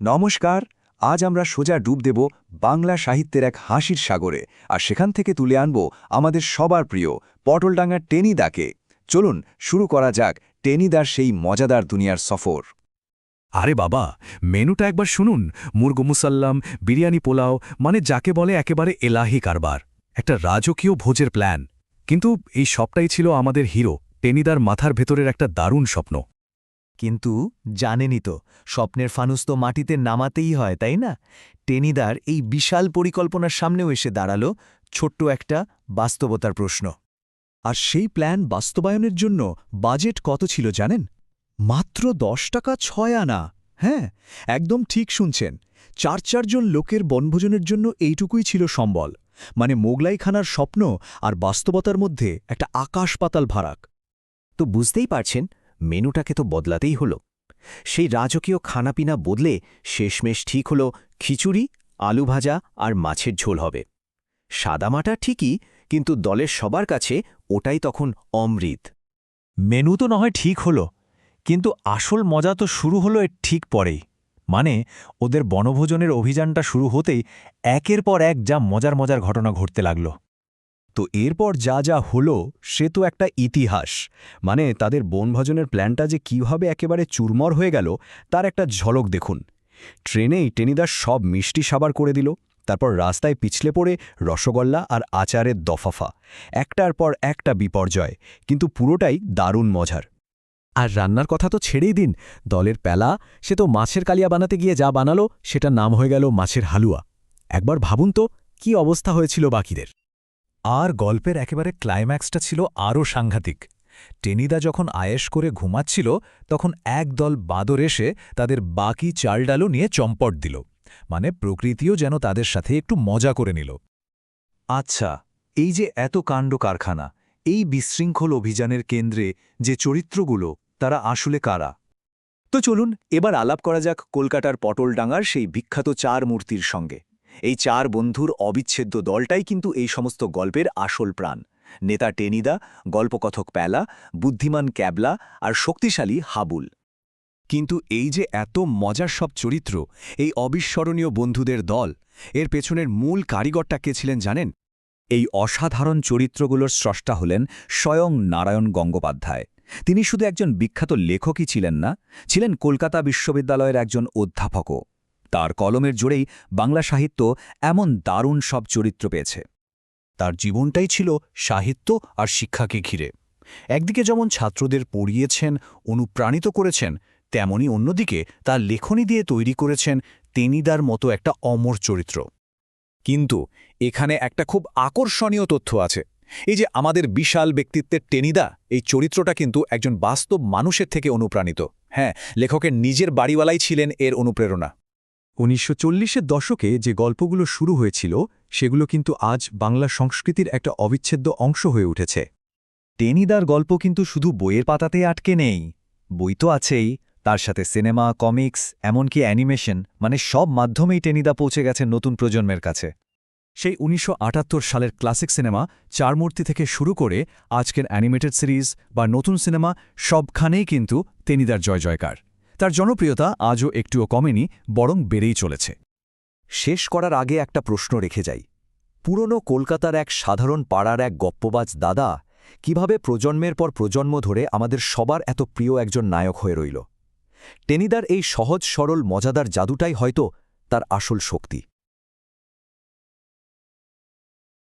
নমস্কার। আজ আমরা সোজা ডুব দেব বাংলা সাহিত্যের এক হাসির সাগরে, আর সেখান থেকে তুলে আনব আমাদের সবার প্রিয় পটলডাঙ্গার টেনিদাকে। চলুন শুরু করা যাক টেনিদার সেই মজাদার দুনিয়ার সফর। আরে বাবা, মেনুটা একবার শুনুন। মুরগ মুসাল্লাম, বিরিয়ানি পোলাও, মানে যাকে বলে একেবারে এলাহি কারবার। একটা রাজকীয় ভোজের প্ল্যান। কিন্তু এই সবটাই ছিল আমাদের হিরো টেনিদার মাথার ভেতরের একটা দারুণ স্বপ্ন। কিন্তু জানেনই তো, স্বপ্নের ফানুস তো মাটিতে নামাতেই হয়, তাই না? টেনিদার এই বিশাল পরিকল্পনার সামনেও এসে দাঁড়ালো ছোট্ট একটা বাস্তবতার প্রশ্ন। আর সেই প্ল্যান বাস্তবায়নের জন্য বাজেট কত ছিল জানেন? মাত্র ১০ টাকা ৬ আনা। হ্যাঁ, একদম ঠিক শুনছেন। ৪জন লোকের বনভোজনের জন্য এইটুকুই ছিল সম্বল। মানে মোগলাইখানার স্বপ্ন আর বাস্তবতার মধ্যে একটা আকাশ-পাতাল ফারাক। তো বুঝতেই পারছেন, মেনুটাকে তো বদলাতেই হলো। সেই রাজকীয় খানাপিনা বদলে শেষমেশ ঠিক হলো খিচুড়ি, আলু ভাজা আর মাছের ঝোল হবে। সাদামাটা ঠিকই, কিন্তু দলের সবার কাছে ওটাই তখন অমৃত। মেনু তো না হয় ঠিক হলো, কিন্তু আসল মজা তো শুরু হলো এর ঠিক পরেই। মানে ওদের বনভোজনের অভিযানটা শুরু হতেই একের পর এক যা মজার মজার ঘটনা ঘটতে লাগল। তো এরপর যা যা হলো সে তো একটা ইতিহাস। মানে তাদের বনভোজনের প্ল্যানটা যে কিভাবে একেবারে চুরমর হয়ে গেল তার একটা ঝলক দেখুন। ট্রেনেই টেনিদার সব মিষ্টি সাবার করে দিল, তারপর রাস্তায় পিছলে পড়ে রসগোল্লা আর আচারের দফাফা, একটার পর একটা বিপর্যয়, কিন্তু পুরোটাই দারুণ মজার। আর রান্নার কথা তো ছেড়েই দিন, দলের প্যালা সে তো মাছের কালিয়া বানাতে গিয়ে যা বানালো সেটার নাম হয়ে গেল মাছের হালুয়া। একবার ভাবুন তো কি অবস্থা হয়েছিল বাকিদের। আর গল্পের একেবারে ক্লাইম্যাক্সটা ছিল আরও সাংঘাতিক। টেনিদা যখন আয়েশ করে ঘুমাচ্ছিল, তখন একদল বাদর এসে তাদের বাকি চাল ডালও নিয়ে চম্পট দিল। মানে প্রকৃতিও যেন তাদের সাথে একটু মজা করে নিল। আচ্ছা, এই যে এত কাণ্ড কারখানা, এই বিশৃঙ্খল অভিযানের কেন্দ্রে যে চরিত্রগুলো, তারা আসলে কারা? তো চলুন এবার আলাপ করা যাক কলকাতার পটলডাঙ্গার সেই বিখ্যাত চার মূর্তির সঙ্গে। এই চার বন্ধুর অবিচ্ছেদ্য দলটাই কিন্তু এই সমস্ত গল্পের আসল প্রাণ। নেতা টেনিদা, গল্পকথক প্যালা, বুদ্ধিমান ক্যাবলা আর শক্তিশালী হাবুল। কিন্তু এই যে এত মজার সব চরিত্র, এই অবিস্মরণীয় বন্ধুদের দল, এর পেছনের মূল কারিগরটা কে ছিলেন জানেন? এই অসাধারণ চরিত্রগুলোর স্রষ্টা হলেন স্বয়ং নারায়ণ গঙ্গোপাধ্যায়। তিনি শুধু একজন বিখ্যাত লেখকই ছিলেন না, ছিলেন কলকাতা বিশ্ববিদ্যালয়ের একজন অধ্যাপকও। তার কলমের জোরেই বাংলা সাহিত্য এমন দারুণ সব চরিত্র পেয়েছে। তার জীবনটাই ছিল সাহিত্য আর শিক্ষাকে ঘিরে। একদিকে যেমন ছাত্রদের পড়িয়েছেন, অনুপ্রাণিত করেছেন, তেমনি অন্যদিকে তার লেখনী দিয়ে তৈরি করেছেন টেনিদার মতো একটা অমর চরিত্র। কিন্তু এখানে একটা খুব আকর্ষণীয় তথ্য আছে। এই যে আমাদের বিশাল ব্যক্তিত্বের টেনিদা, এই চরিত্রটা কিন্তু একজন বাস্তব মানুষের থেকে অনুপ্রাণিত। হ্যাঁ, লেখকের নিজের বাড়িওয়ালাই ছিলেন এর অনুপ্রেরণা। ১৯৪০-এর দশকে যে গল্পগুলো শুরু হয়েছিল সেগুলো কিন্তু আজ বাংলা সংস্কৃতির একটা অবিচ্ছেদ্য অংশ হয়ে উঠেছে। টেনিদার গল্প কিন্তু শুধু বইয়ের পাতাতে আটকে নেই। বই তো আছেই, তার সাথে সিনেমা, কমিক্স, এমনকি অ্যানিমেশন, মানে সব মাধ্যমেই টেনিদা পৌঁছে গেছে নতুন প্রজন্মের কাছে। সেই ১৯৭৮ সালের ক্লাসিক সিনেমা চারমূর্তি থেকে শুরু করে আজকের অ্যানিমেটেড সিরিজ বা নতুন সিনেমা, সবখানেই কিন্তু টেনিদার জয় জয়কার। তার জনপ্রিয়তা আজও একটুও কমেনি, বরং বেড়েই চলেছে। শেষ করার আগে একটা প্রশ্ন রেখে যাই। পুরনো কলকাতার এক সাধারণ পাড়ার এক গপ্পবাজ দাদা কিভাবে প্রজন্মের পর প্রজন্ম ধরে আমাদের সবার এত প্রিয় একজন নায়ক হয়ে রইল? টেনিদার এই সহজ সরল মজাদার জাদুটাই হয়তো তার আসল শক্তি।